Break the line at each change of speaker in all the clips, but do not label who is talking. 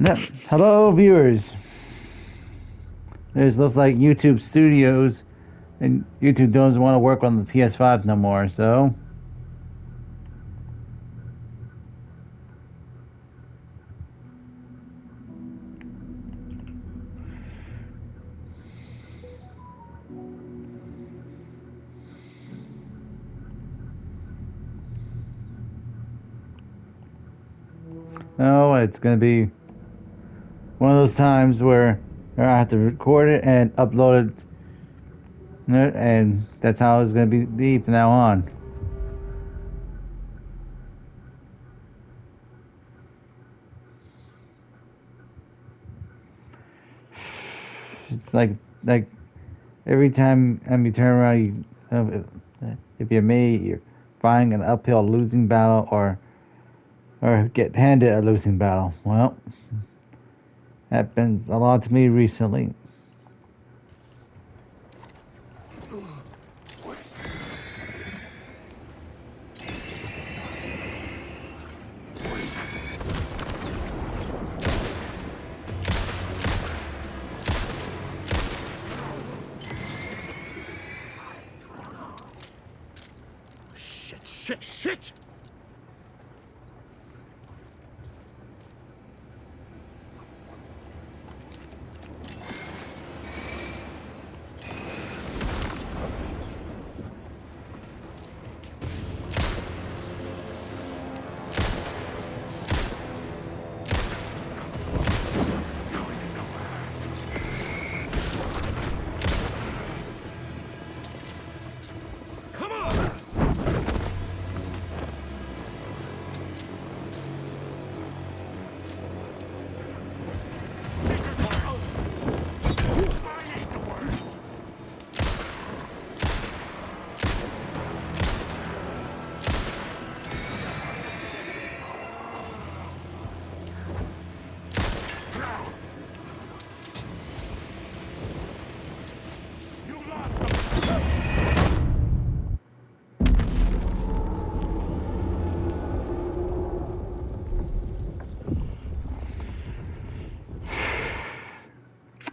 No, hello, viewers. It looks like YouTube Studios and YouTube doesn't want to work on the PS5 no more, so. Oh, it's going to be one of those times where I have to record it and upload it, and that's how it's going to be from now on. It's like every time you turn around, if you're me, you're fighting an uphill losing battle or get handed a losing battle. Well, happened a lot to me recently.
Shit! Come on!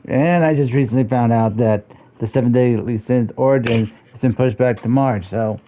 And I just recently found out that the 7 Day Since origin has been pushed back to March, so.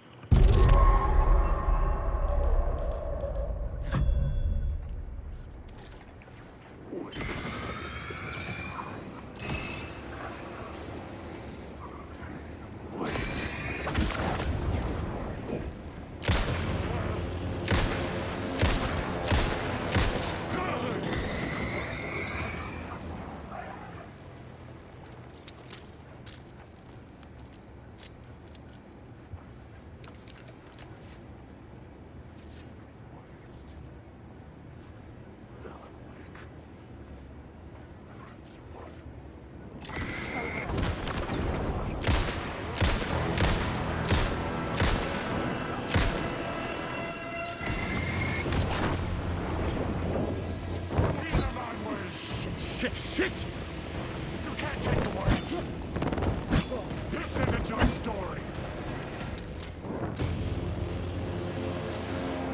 Shit! You can't take the words! This isn't your story!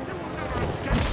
You will never escape!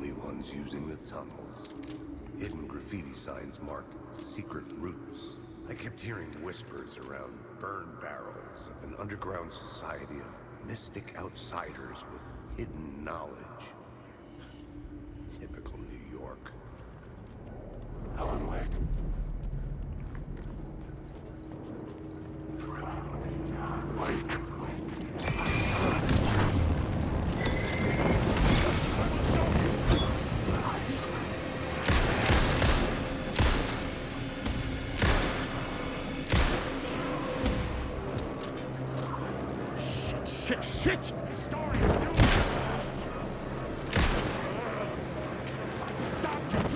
only ones using the tunnels. Hidden graffiti signs marked secret routes. I kept hearing whispers around burn barrels of an underground society of mystic outsiders with hidden knowledge. Typical New York.
Alan Wake. Shit! The story is moving fast! Stop it!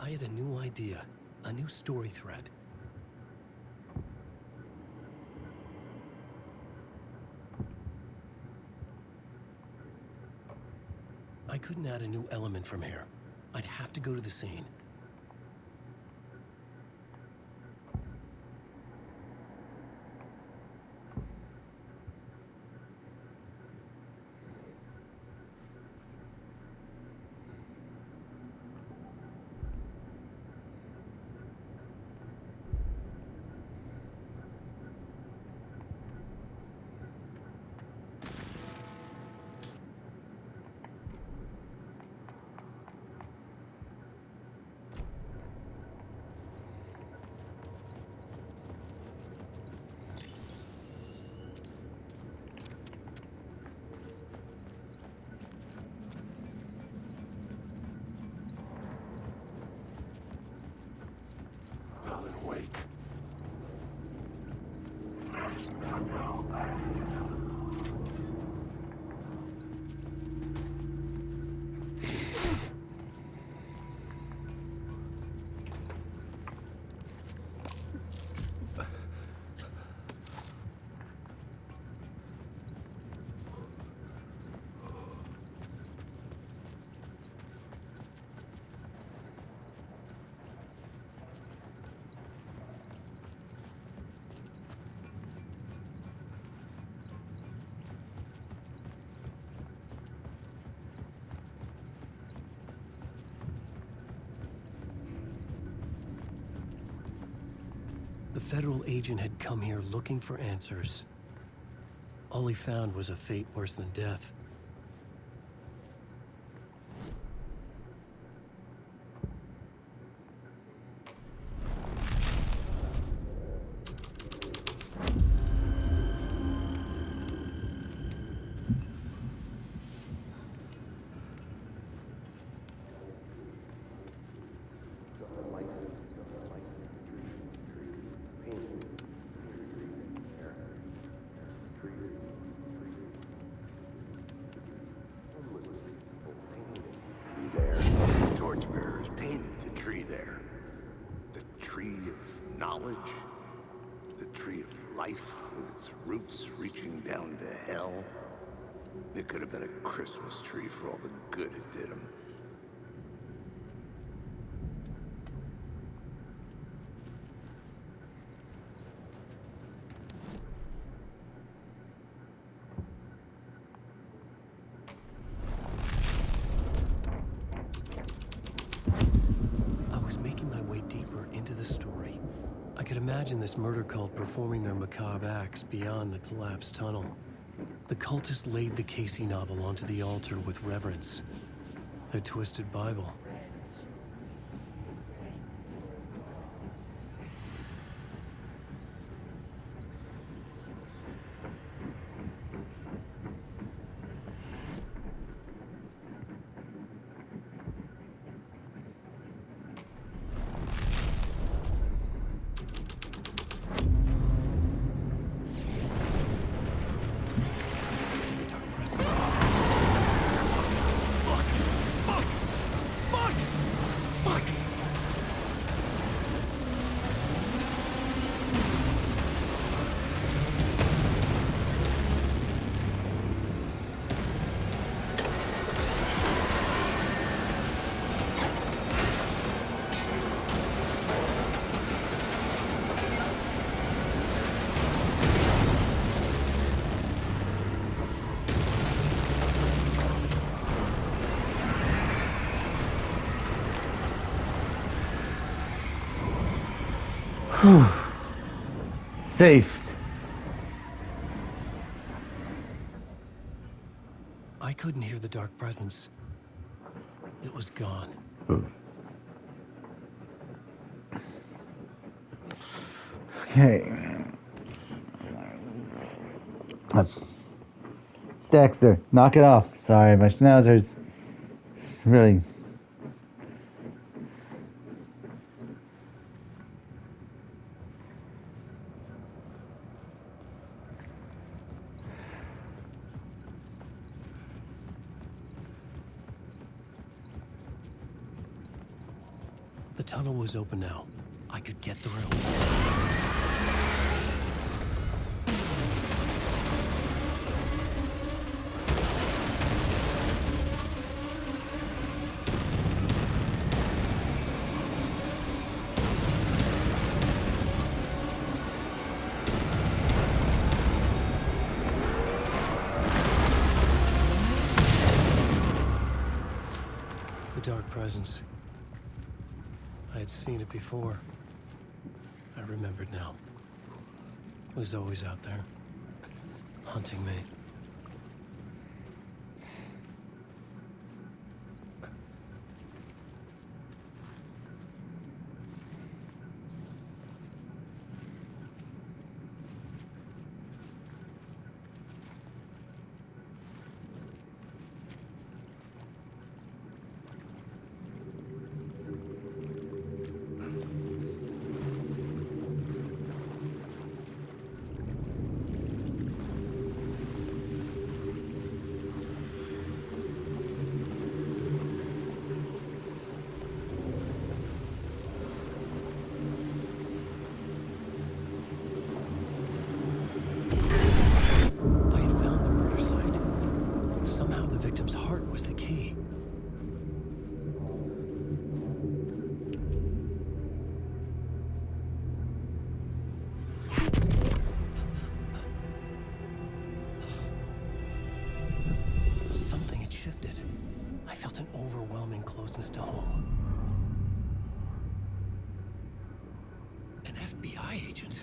I had a new idea, a new story thread. I couldn't add a new element from here. I'd have to go to the scene.
Alan Wake. There's no.
The federal agent had come here looking for answers. All he found was a fate worse than death.
there. The tree of knowledge? The tree of life with its roots reaching down to hell? It could have been a Christmas tree for all the good it did him.
I was making my way deeper into the story. I could imagine this murder cult performing their macabre acts beyond the collapsed tunnel. The cultists laid the Casey novel onto the altar with reverence. Their twisted Bible.
Saved.
I couldn't hear the dark presence. It was gone.
Okay. Dexter, knock it off. Sorry, my schnauzer's really...
The tunnel was open now. I could get through. The dark presence. I had seen it before. I remembered now. It was always out there, hunting me. victim's heart was the key. Something had shifted. I felt an overwhelming closeness to home. An FBI agent?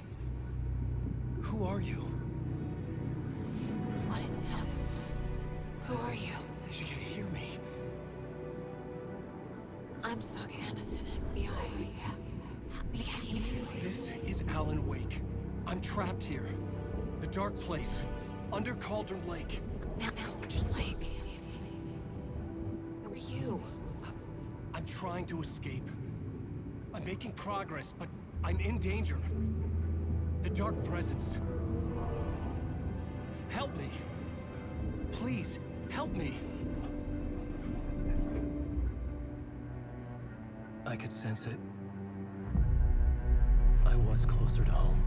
Who are you?
What is this? Who are you?
She can hear me.
I'm Saga Anderson, FBI.
This is Alan Wake. I'm trapped here. The dark place. Under Cauldron Lake.
Cauldron Lake. Who are you?
I'm trying to escape. I'm making progress, but I'm in danger. The Dark Presence. Help me. Please, help me. I could sense it. I was closer to home.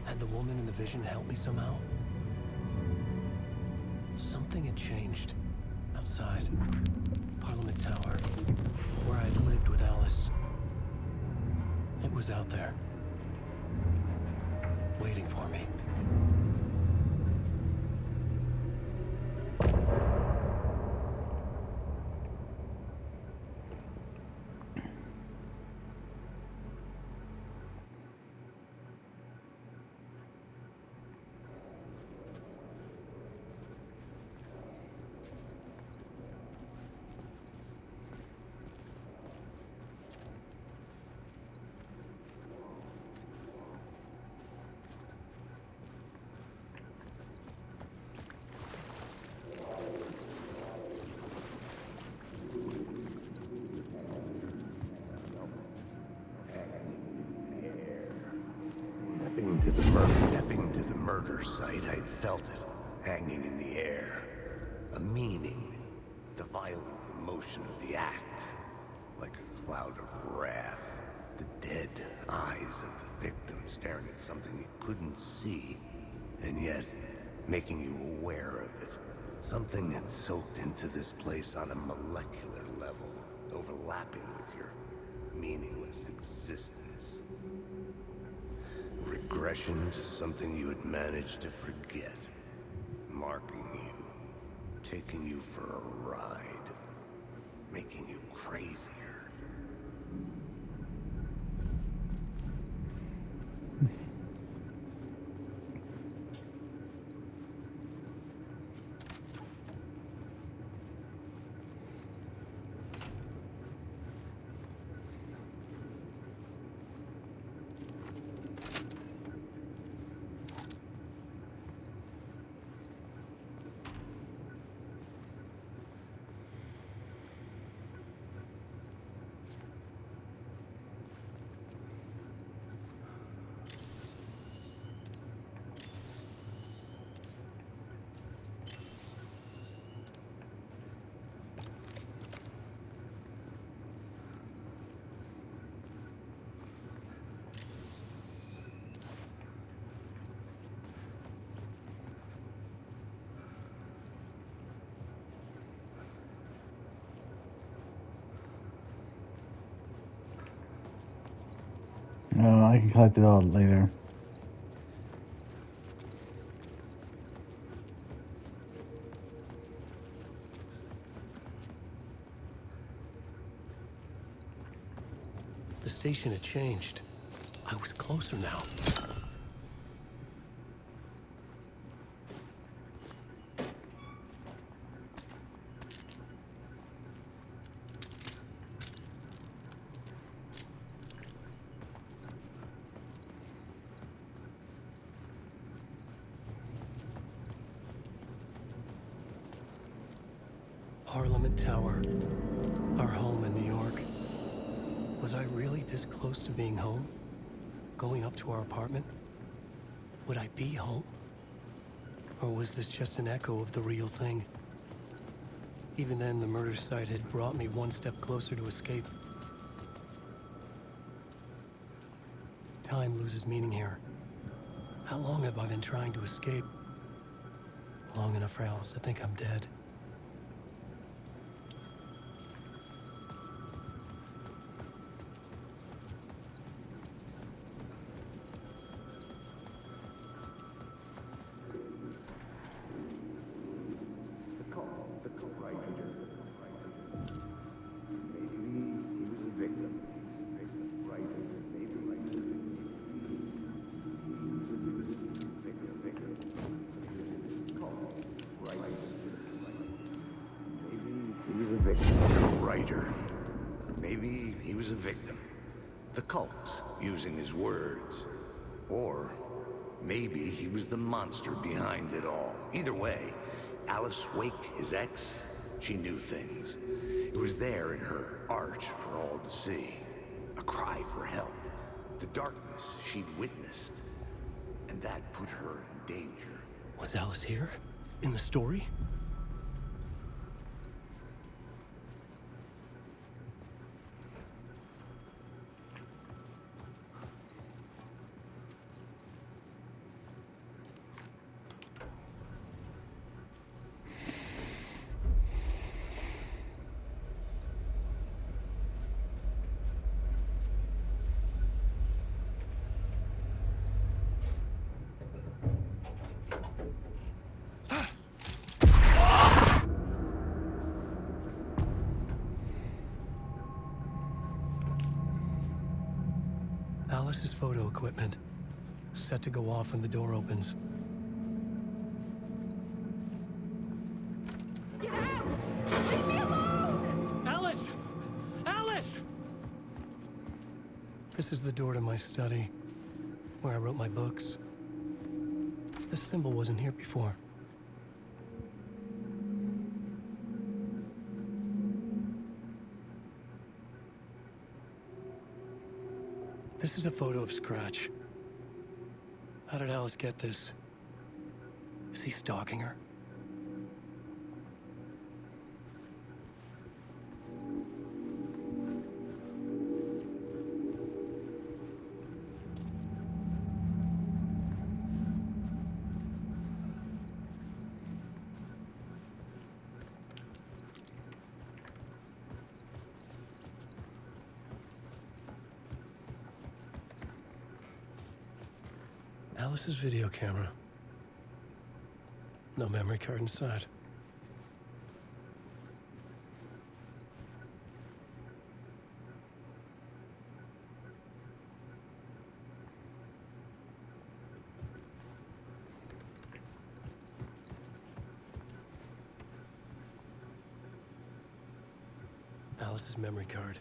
Had the woman in the vision helped me somehow? Something had changed. Outside. Parliament Tower. Where I'd lived with Alice. It was out there. Waiting for me.
Stepping to the murder site, I'd felt it, hanging in the air. A meaning. The violent emotion of the act. Like a cloud of wrath. The dead eyes of the victim staring at something you couldn't see. And yet, making you aware of it. Something had soaked into this place on a molecular level, overlapping with your meaningless existence. Regression to something you had managed to forget. Marking you. Taking you for a ride. Making you crazier.
No, I can collect it all later.
The station had changed. I was closer now. Parliament Tower. Our home in New York. Was I really this close to being home? Going up to our apartment? Would I be home? Or was this just an echo of the real thing? Even then, the murder site had brought me one step closer to escape. Time loses meaning here. How long have I been trying to escape? Long enough for Alice to think I'm dead.
Maybe he was a victim. The cult, using his words. Or maybe he was the monster behind it all. Either way, Alice Wake, his ex, she knew things. It was there in her art for all to see. A cry for help. The darkness she'd witnessed. And that put her in danger.
Was Alice here? In the story? photo equipment, set to go off when the door opens.
Get out! Leave me alone!
Alice! Alice! This is the door to my study, where I wrote my books. This symbol wasn't here before. This is a photo of Scratch. How did Alice get this? Is he stalking her? Alice's video camera. No memory card inside. Alice's memory card.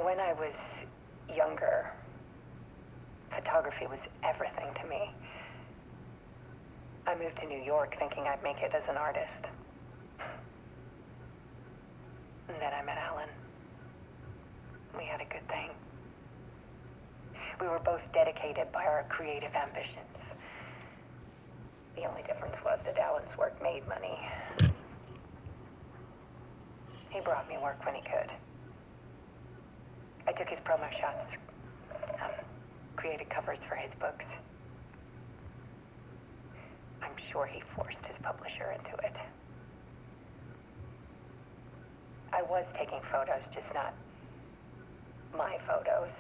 When I was younger, photography was everything to me. I moved to New York thinking I'd make it as an artist. And then I met Alan. We had a good thing. We were both dedicated by our creative ambitions. The only difference was that Alan's work made money. He brought me work when he could. I took his promo shots, created covers for his books. I'm sure he forced his publisher into it. I was taking photos, just not my photos.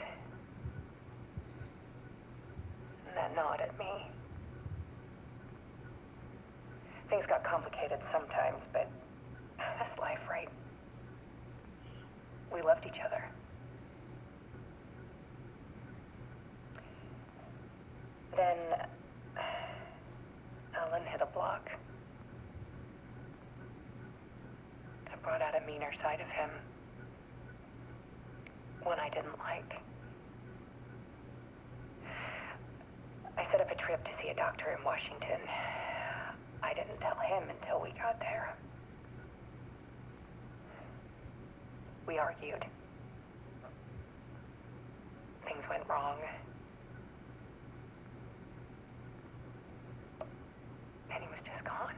And that gnawed at me. Things got complicated sometimes, but that's life, right? We loved each other. Then Alan hit a block. I brought out a meaner side of him. One I didn't like. I set up a trip to see a doctor in Washington. I didn't tell him until we got there. We argued. Things went wrong. And he was just gone.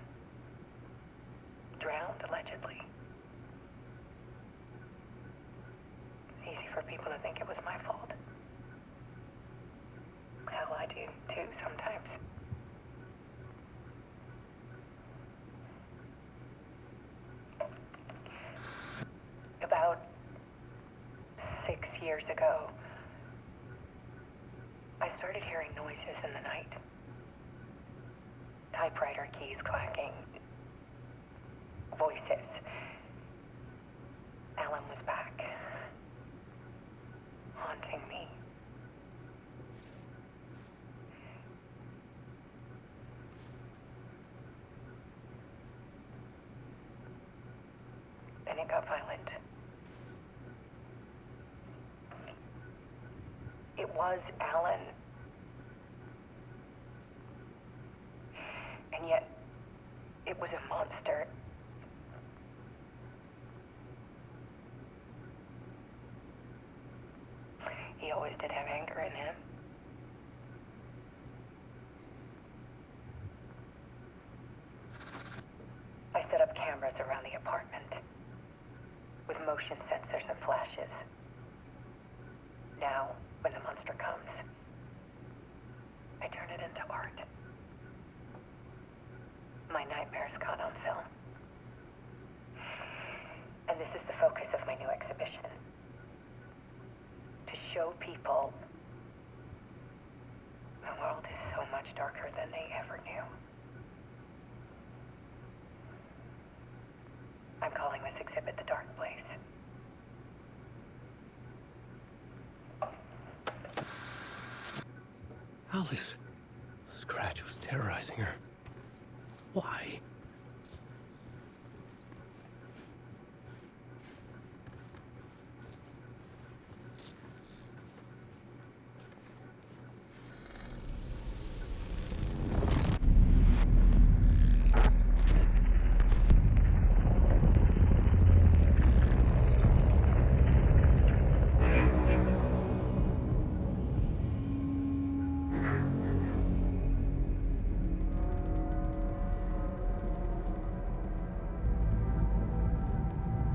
Drowned, allegedly. It's easy for people to think it was my fault. Hell, I do, too, sometimes. About 6 years ago, I started hearing noises in the night. Typewriter keys clacking. Voices. Alan was back. Haunting me. Then it got violent. It was Alan. And yet, it was a monster. always did have anger in him. I set up cameras around the apartment with motion sensors and flashes. Now, when the monster comes, I turn it into art. My nightmares caught on film. And this is the focus of my new exhibition. To show people the world is so much darker than they ever knew. I'm calling this exhibit The Dark Place.
Alice. Scratch was terrorizing her. Why?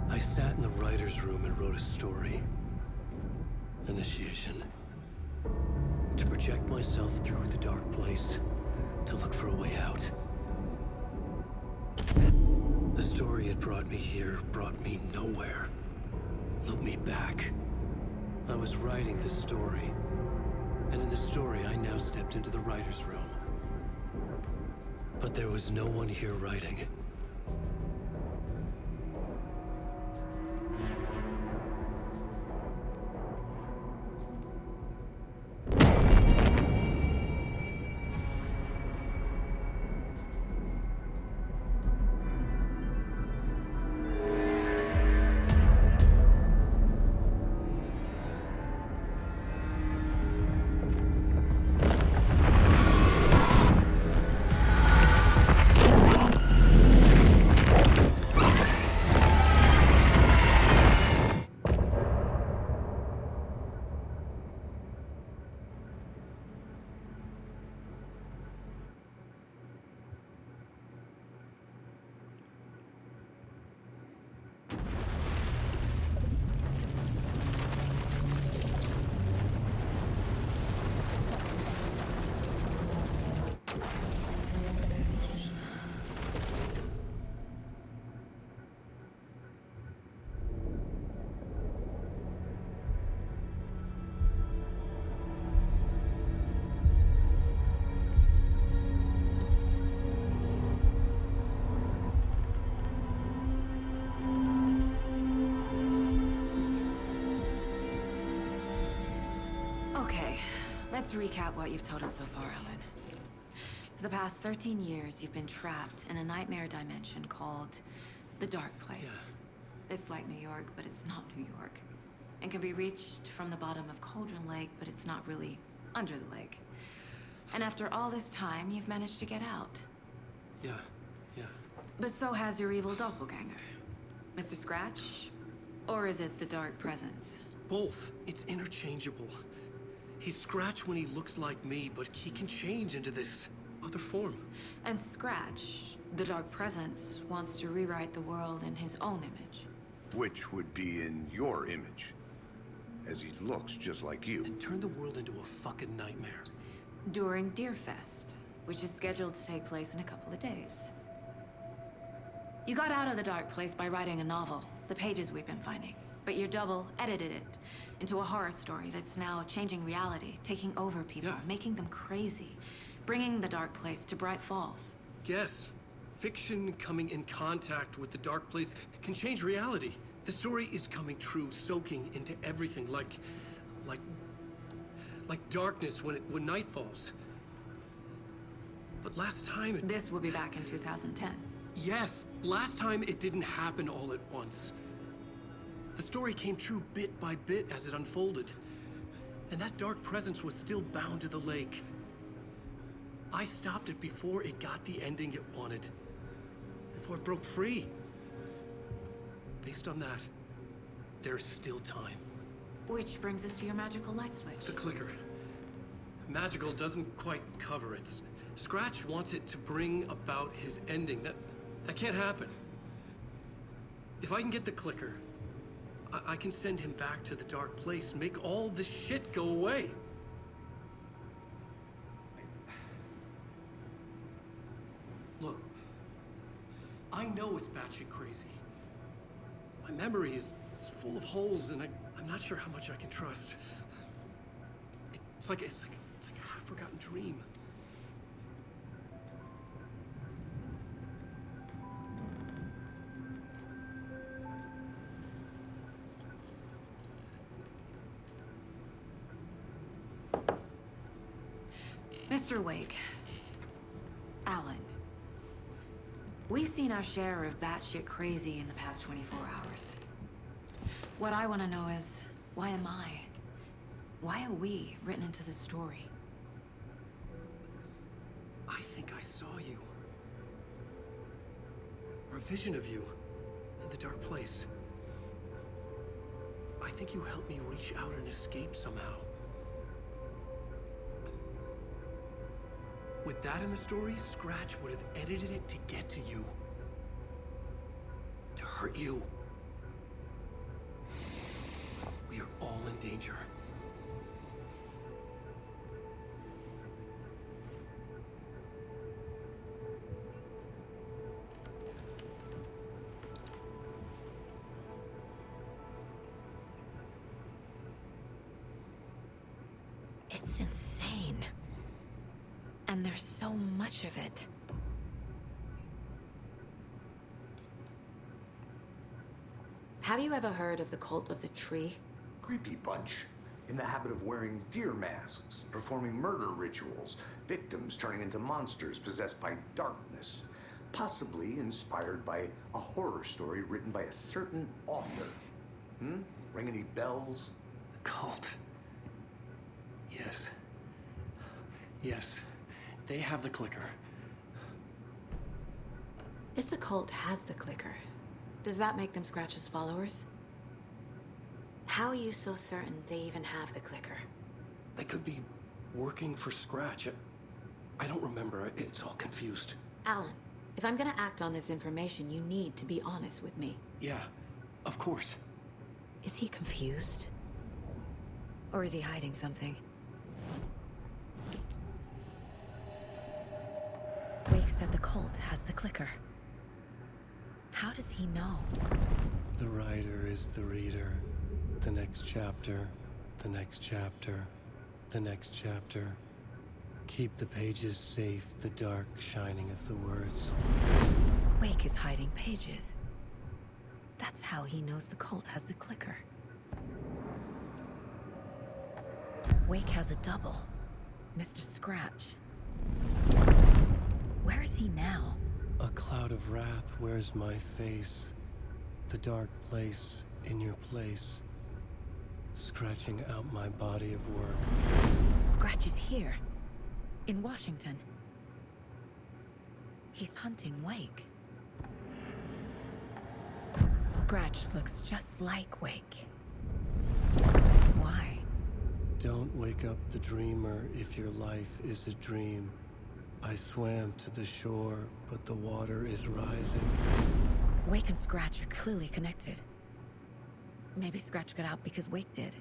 I sat in the writer's room and wrote a story. Initiation. To project myself through the dark place, to look for a way out. The story had brought me here, brought me nowhere. Looped me back. I was writing the story. And in the story, I now stepped into the writer's room. But there was no one here writing.
Okay, let's recap what you've told us so far, Alan. For the past 13 years, you've been trapped in a nightmare dimension called the Dark Place. It's like New York, but it's not New York. And can be reached from the bottom of Cauldron Lake, but it's not really under the lake. And after all this time, you've managed to get out.
Yeah.
But so has your evil doppelganger. Mr. Scratch? Or is it the Dark Presence?
Both. It's interchangeable. He's Scratch when he looks like me, but he can change into this other form.
And Scratch, the Dark Presence, wants to rewrite the world in his own image.
Which would be in your image. As he looks just like you.
And turn the world into a fucking nightmare.
During Deerfest, which is scheduled to take place in a couple of days. You got out of the Dark Place by writing a novel, the pages we've been finding. But your double edited it into a horror story that's now changing reality, taking over people, making them crazy, bringing the Dark Place to Bright Falls.
Yes. Fiction coming in contact with the Dark Place can change reality. The story is coming true, soaking into everything like darkness when night falls. But last time it...
This will be back in 2010.
Yes, last time it didn't happen all at once. The story came true bit by bit as it unfolded. And that dark presence was still bound to the lake. I stopped it before it got the ending it wanted. Before it broke free. Based on that, there's still time.
Which brings us to your magical light switch.
The clicker. Magical doesn't quite cover it. Scratch wants it to bring about his ending. That can't happen. If I can get the clicker, I can send him back to the dark place, make all this shit go away. Look, I know it's batshit crazy. My memory is full of holes, and I'm not sure how much I can trust. It's like a half-forgotten dream.
Mr. Wake. Alan. We've seen our share of batshit crazy in the past 24 hours. What I want to know is, why am I? Why are we written into the story?
I think I saw you. Or a vision of you in the dark place. I think you helped me reach out and escape somehow. With that in the story, Scratch would have edited it to get to you. To hurt you. We are all in danger.
It's insane. And there's so much of it. Have you ever heard of the Cult of the Tree?
Creepy bunch. In the habit of wearing deer masks, performing murder rituals, victims turning into monsters possessed by darkness. Possibly inspired by a horror story written by a certain author. Ring any bells?
Cult. Yes. Yes. They have the clicker.
If the cult has the clicker, does that make them Scratch's followers? How are you so certain they even have the clicker?
They could be working for Scratch. I don't remember. It's all confused.
Alan, if I'm gonna act on this information, you need to be honest with me.
Yeah, of course.
Is he confused? Or is he hiding something? Wake said the cult has the clicker. How does he know?
The writer is the reader. The next chapter, the next chapter, the next chapter. Keep the pages safe, the dark shining of the words.
Wake is hiding pages. That's how he knows the cult has the clicker. Wake has a double. Mr. Scratch. Where is he now?
A cloud of wrath wears my face. The dark place in your place. Scratching out my body of work.
Scratch is here. In Washington. He's hunting Wake. Scratch looks just like Wake. Why?
Don't wake up the dreamer if your life is a dream. I swam to the shore, but the water is rising.
Wake and Scratch are clearly connected. Maybe Scratch got out because Wake did.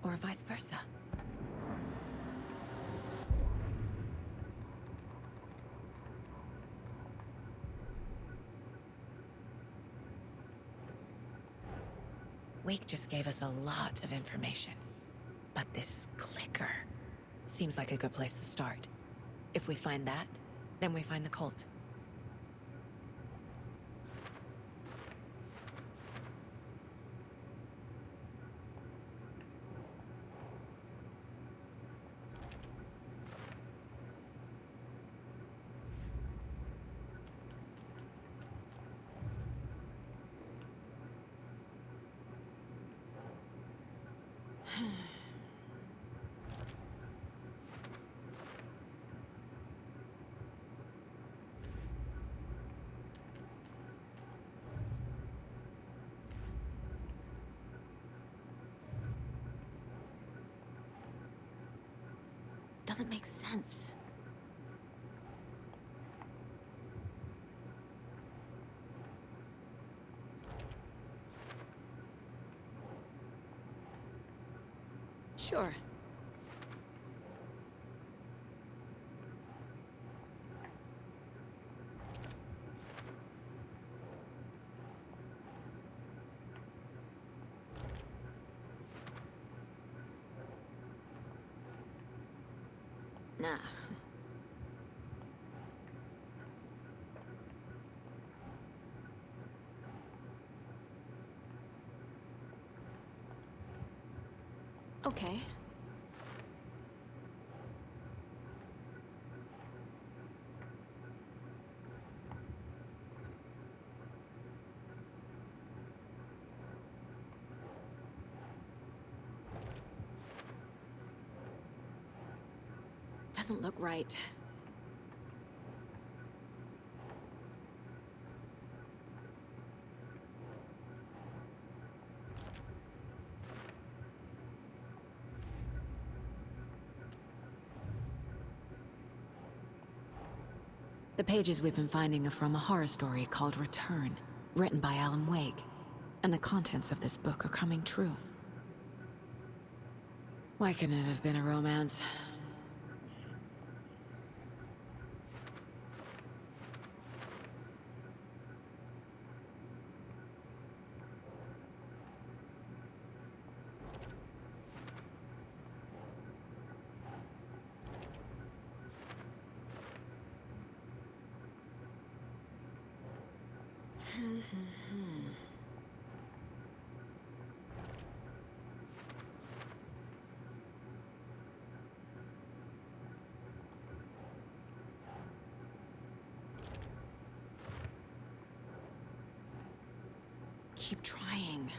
Or vice versa. Wake just gave us a lot of information. But this clicker seems like a good place to start. If we find that, then we find the cult. Doesn't make sense. Sure. Nah. Okay. Doesn't look right. The pages we've been finding are from a horror story called Return, written by Alan Wake. And the contents of this book are coming true. Why couldn't it have been a romance? Keep trying.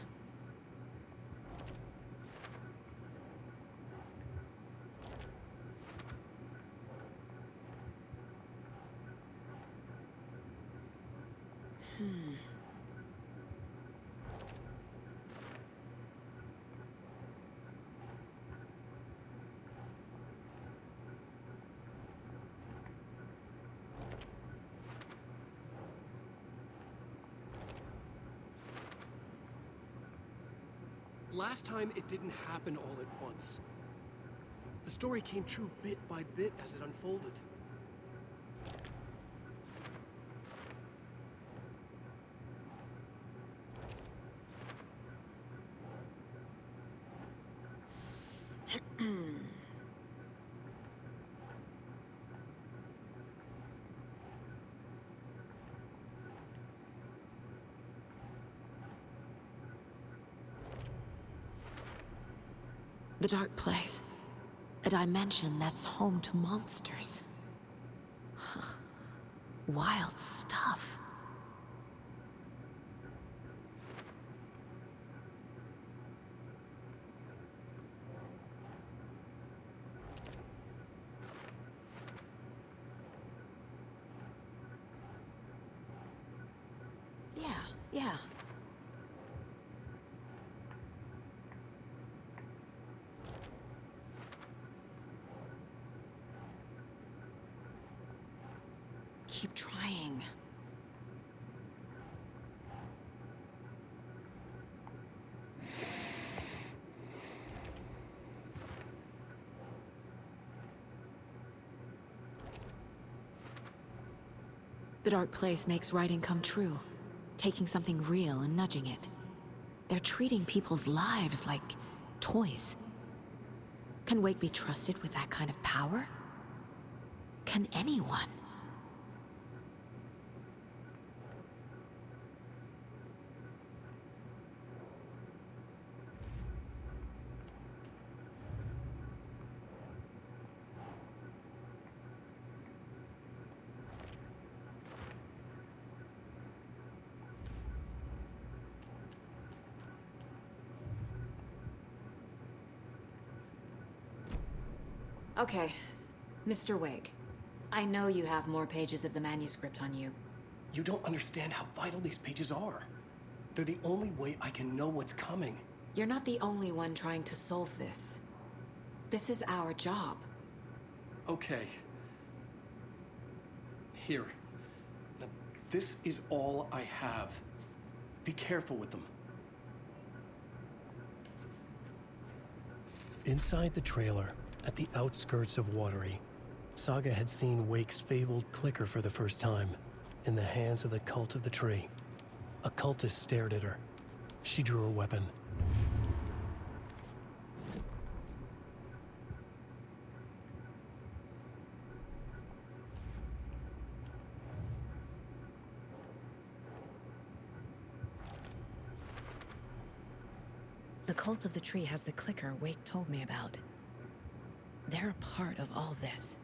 Last time, it didn't happen all at once. The story came true bit by bit as it unfolded.
The Dark Place. A dimension that's home to monsters. Huh. Wild stuff. Yeah. Keep trying. The Dark Place makes writing come true, taking something real and nudging it. They're treating people's lives like toys. Can Wake be trusted with that kind of power? Can anyone? Okay, Mr. Wake. I know you have more pages of the manuscript on you.
You don't understand how vital these pages are. They're the only way I can know what's coming.
You're not the only one trying to solve this. This is our job.
Okay. Here. Now, this is all I have. Be careful with them. Inside the trailer, at the outskirts of Watery, Saga had seen Wake's fabled clicker for the first time, in the hands of the Cult of the Tree. A cultist stared at her. She drew her weapon.
The Cult of the Tree has the clicker Wake told me about. They're a part of all this.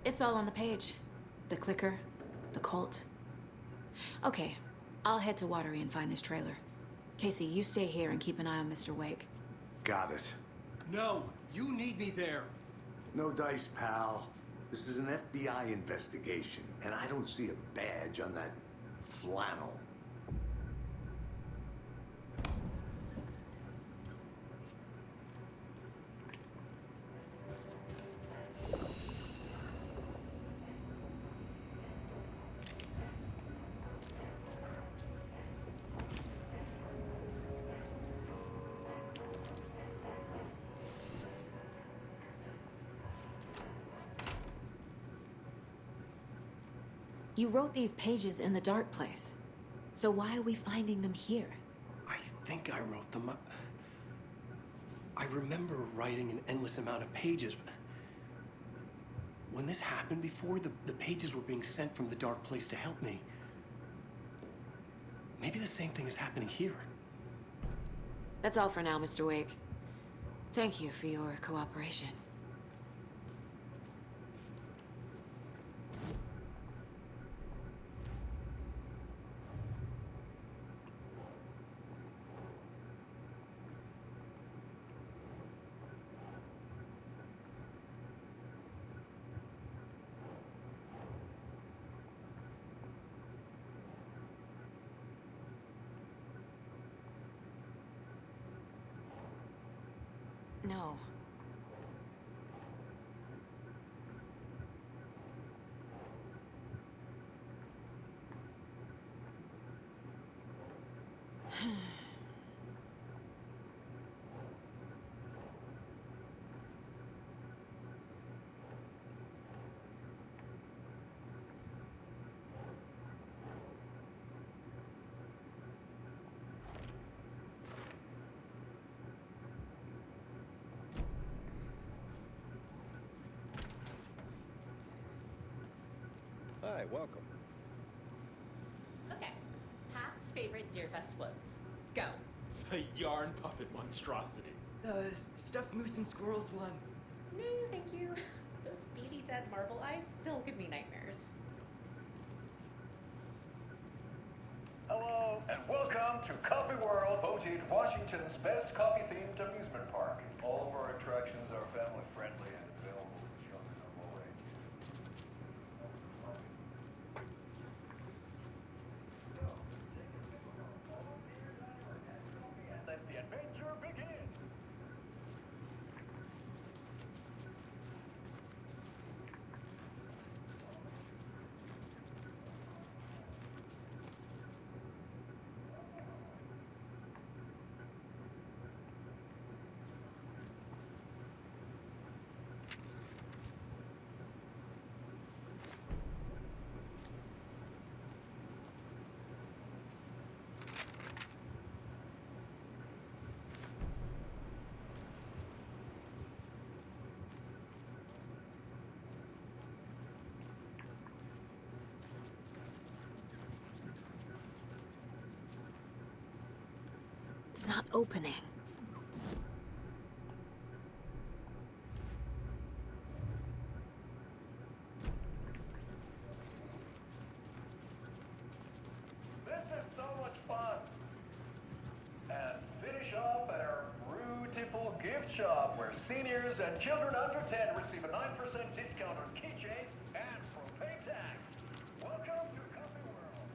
It's all on the page. The clicker, the cult. Okay, I'll head to Watery and find this trailer. Casey, you stay here and keep an eye on Mr. Wake.
Got it.
No, you need me there.
No dice, pal. This is an FBI investigation, and I don't see a badge on that flannel.
You wrote these pages in the dark place. So why are we finding them here?
I think I wrote them up. I remember writing an endless amount of pages, but when this happened before, the pages were being sent from the dark place to help me. Maybe the same thing is happening here.
That's all for now, Mr. Wake. Thank you for your cooperation. No.
Hi, welcome.
Okay. Past favorite Deerfest floats. Go.
The yarn puppet monstrosity.
Stuffed moose and squirrels one.
No, thank you. Those beady dead marble eyes still give me nightmares.
Hello, and welcome to Coffee World, Bogey, Washington's best coffee-themed amusement park. All of our attractions are family-friendly and available to children of all ages. Let the adventure begin!
It's not opening.
This is so much fun! And finish off at our beautiful gift shop where seniors and children under 10 receive a 9% discount on keychains and propane tax. Welcome to Coffee World.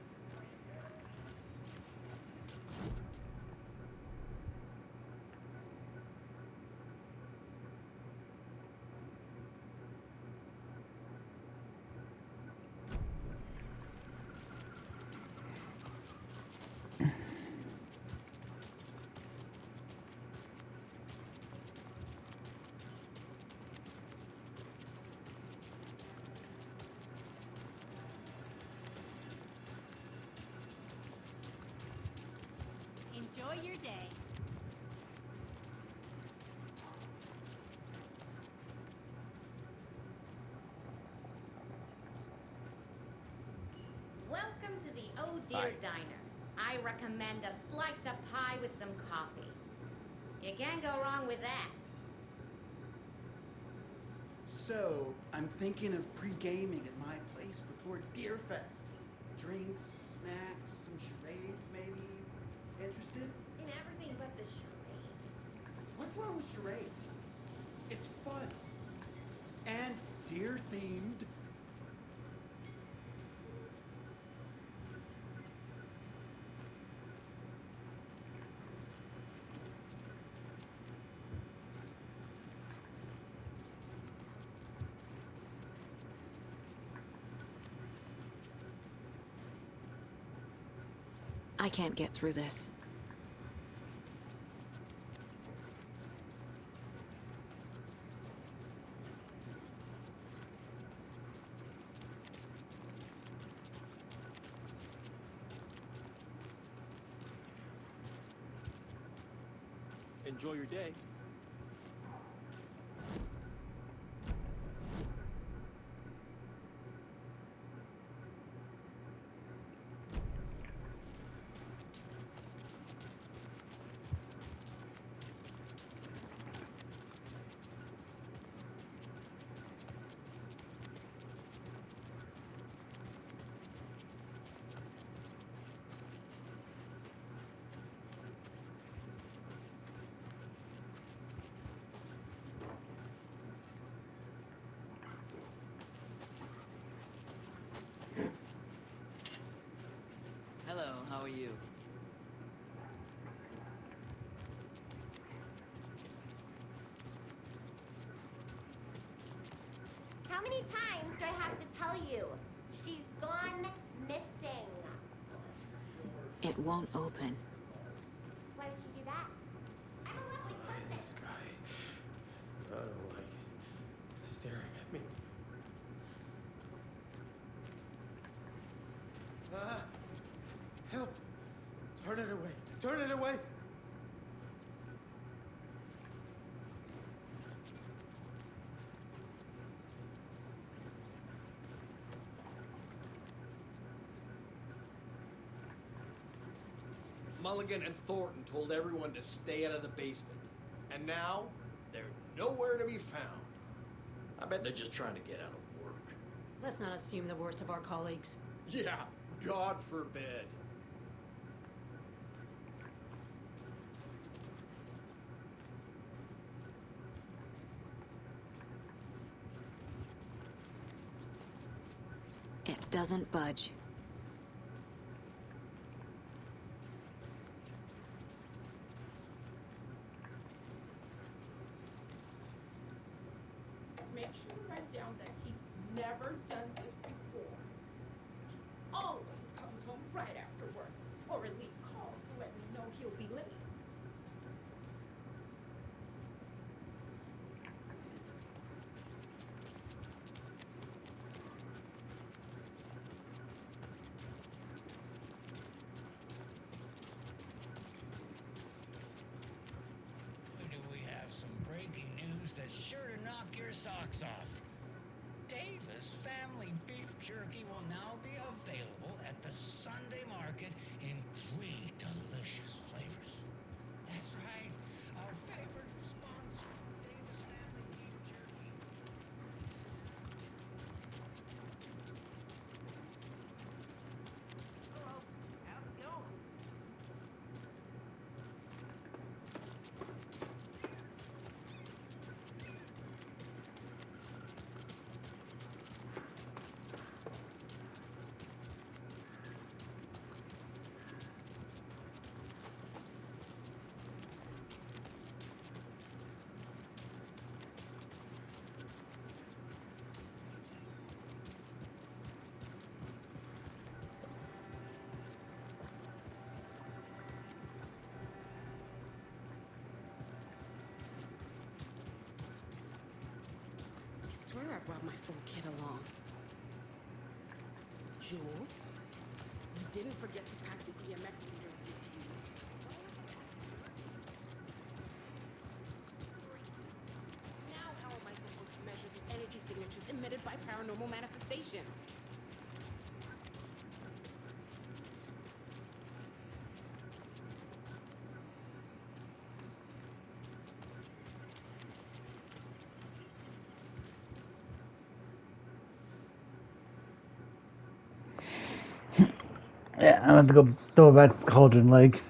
Enjoy your day. Welcome to the Oh Dear
Hi.
Diner. I recommend a slice of pie with some coffee. You can't go wrong with that.
So, I'm thinking of pre-gaming at my place before Deerfest. Drinks, snacks, some charades maybe. Interested?
In everything but the charades.
What's wrong with charades? It's fun. And deer-themed.
I can't get through this.
Enjoy your day.
Hello, how are you?
How many times do I have to tell you? She's gone missing.
It won't open.
Why did she do that? I'm a lovely person.
This guy. I don't like it. It's staring at me. Help! Turn it away! Turn it away!
Mulligan and Thornton told everyone to stay out of the basement. And now, they're nowhere to be found. I bet they're just trying to get out of work.
Let's not assume the worst of our colleagues.
Yeah, God forbid.
It doesn't budge.
Make sure to write down that he's never done this before. He always comes home right after work, or at least calls to let me know he'll be late.
Do we have some breaking news that's sure to knock your socks off? Davis Family Beef Jerky will now be available at the Sunday Market in 3 delicious flavors. That's right, our favorite sponsor, Davis Family Beef Jerky.
Hello, how's it going?
I swear I brought my full kit along. Jules, you didn't forget to pack the EMF reader, did you? committed by paranormal manifestations.
Yeah, I'm going to go throw back Cauldron Lake.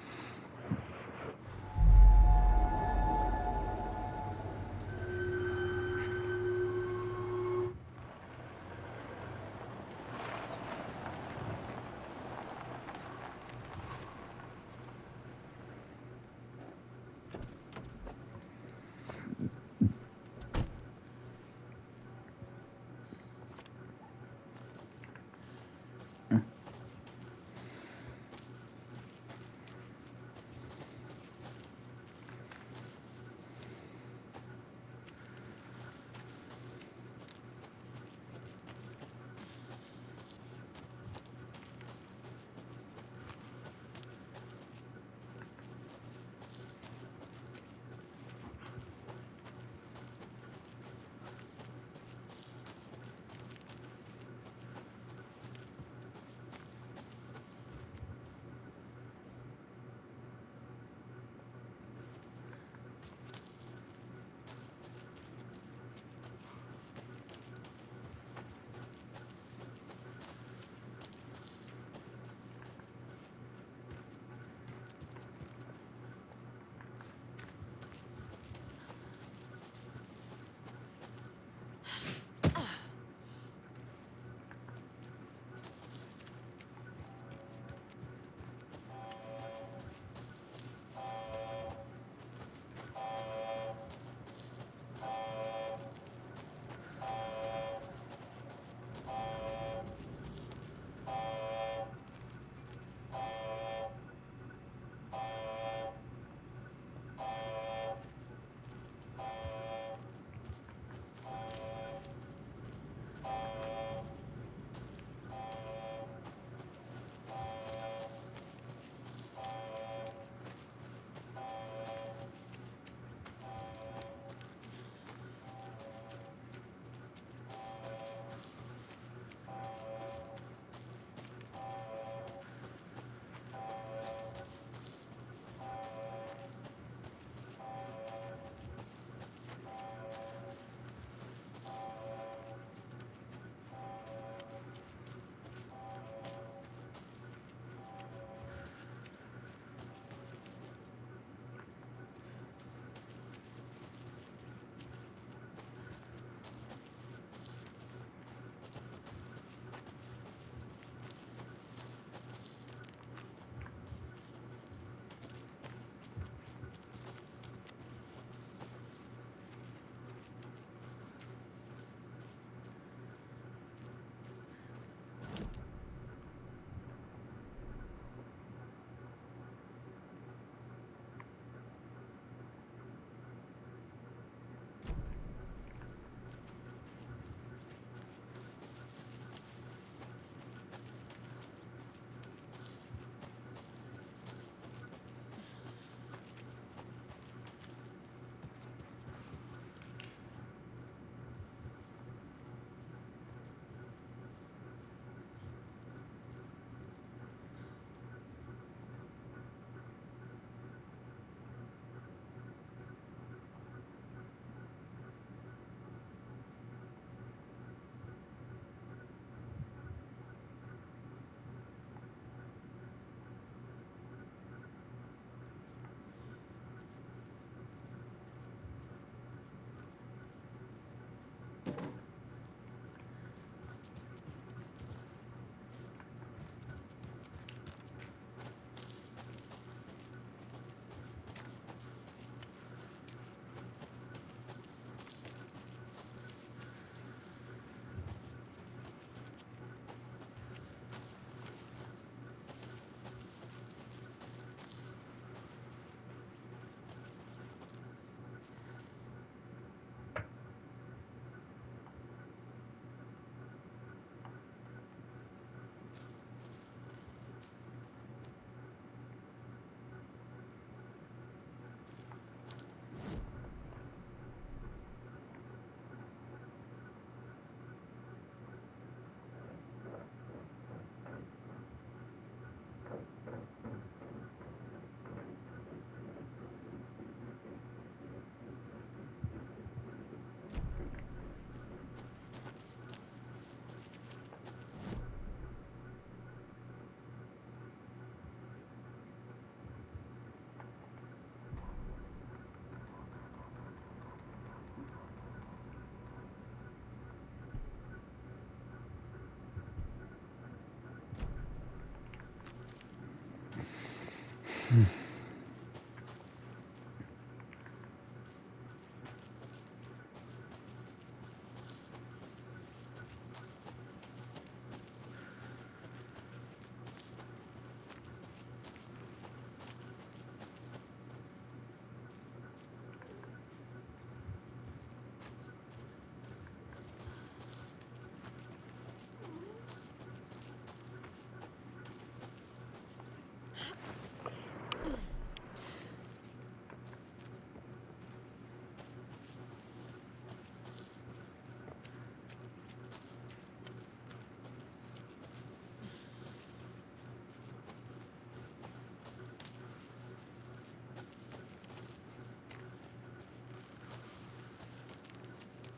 Hmm.